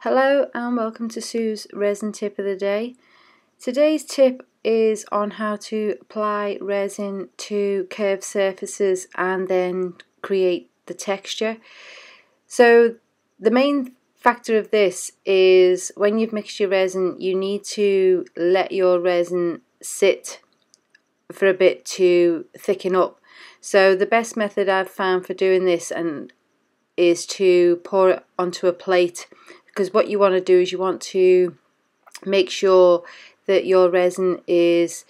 Hello and welcome to Sue's resin tip of the day. Today's tip is on how to apply resin to curved surfaces and then create the texture. So the main factor of this is when you've mixed your resin, you need to let your resin sit for a bit to thicken up. So the best method I've found for doing this is to pour it onto a plate, because what you want to do is you want to make sure that your resin is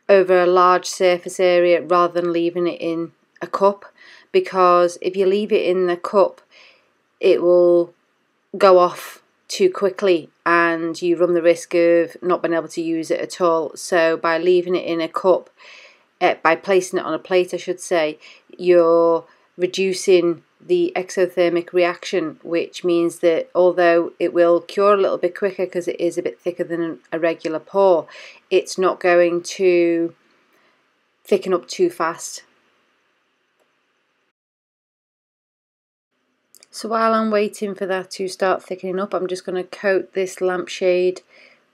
over a large surface area rather than leaving it in a cup, because if you leave it in the cup it will go off too quickly and you run the risk of not being able to use it at all. So by leaving it in a cup, by placing it on a plate I should say, you're reducing the exothermic reaction, which means that although it will cure a little bit quicker because it is a bit thicker than a regular pour, it's not going to thicken up too fast. So while I'm waiting for that to start thickening up, I'm just going to coat this lampshade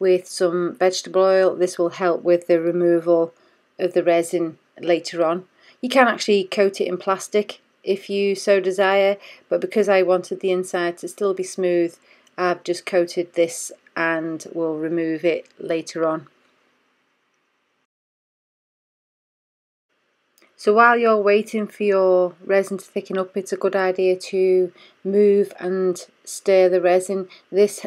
with some vegetable oil. This will help with the removal of the resin later on. You can actually coat it in plastic if you so desire, but because I wanted the inside to still be smooth, I've just coated this and will remove it later on. So while you're waiting for your resin to thicken up, it's a good idea to move and stir the resin. This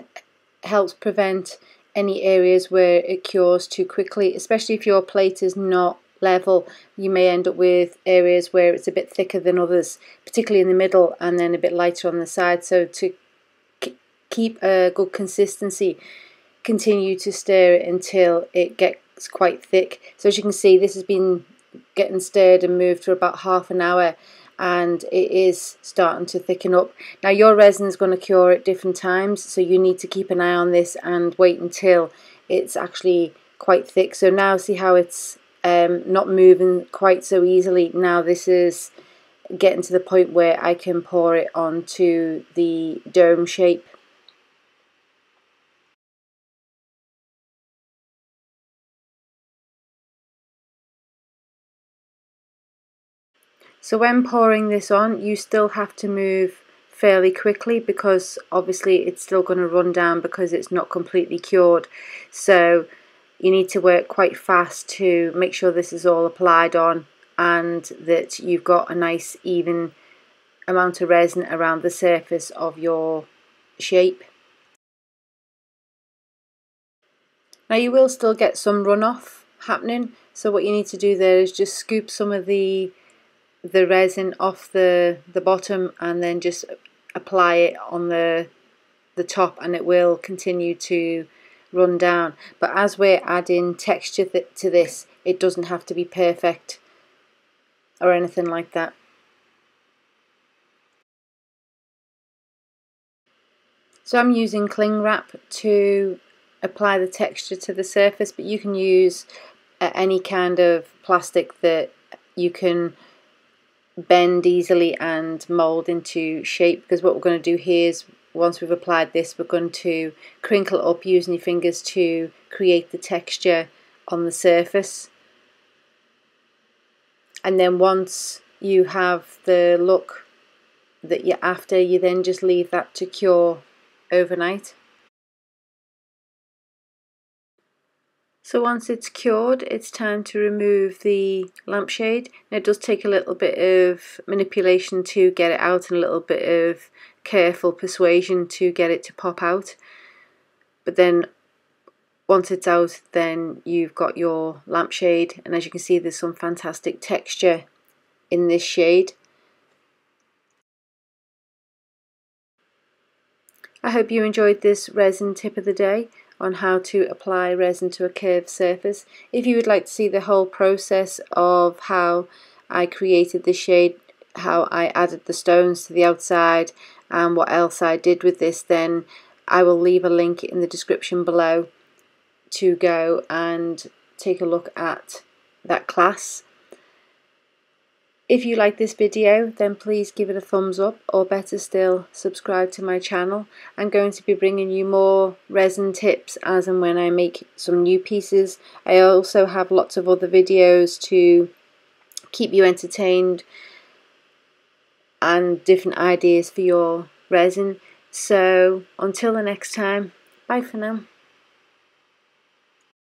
helps prevent any areas where it cures too quickly, especially if your plate is not level. You may end up with areas where it's a bit thicker than others, particularly in the middle, and then a bit lighter on the side. So to keep a good consistency, continue to stir it until it gets quite thick. So as you can see, this has been getting stirred and moved for about half an hour and it is starting to thicken up. Now your resin is going to cure at different times, so you need to keep an eye on this and wait until it's actually quite thick. So now see how it's not moving quite so easily. Now this is getting to the point where I can pour it onto the dome shape. So when pouring this on, you still have to move fairly quickly because obviously it's still going to run down because it's not completely cured. So you need to work quite fast to make sure this is all applied on and that you've got a nice even amount of resin around the surface of your shape. Now you will still get some runoff happening, so what you need to do there is just scoop some of the resin off the bottom and then just apply it on the top, and it will continue to run down. But as we're adding texture to this, it doesn't have to be perfect or anything like that. So I'm using cling wrap to apply the texture to the surface, but you can use any kind of plastic that you can bend easily and mould into shape, because what we're going to do here is once we've applied this, we're going to crinkle it up using your fingers to create the texture on the surface. And then once you have the look that you're after, you then just leave that to cure overnight. So once it's cured, it's time to remove the lampshade. Now it does take a little bit of manipulation to get it out and a little bit of careful persuasion to get it to pop out. But then once it's out, then you've got your lampshade, and as you can see, there's some fantastic texture in this shade. I hope you enjoyed this resin tip of the day on how to apply resin to a curved surface. If you would like to see the whole process of how I created this shade, how I added the stones to the outside and what else I did with this, then I will leave a link in the description below to go and take a look at that class. If you like this video, then please give it a thumbs up, or better still, subscribe to my channel. I'm going to be bringing you more resin tips as and when I make some new pieces. I also have lots of other videos to keep you entertained and different ideas for your resin. So until the next time, bye for now.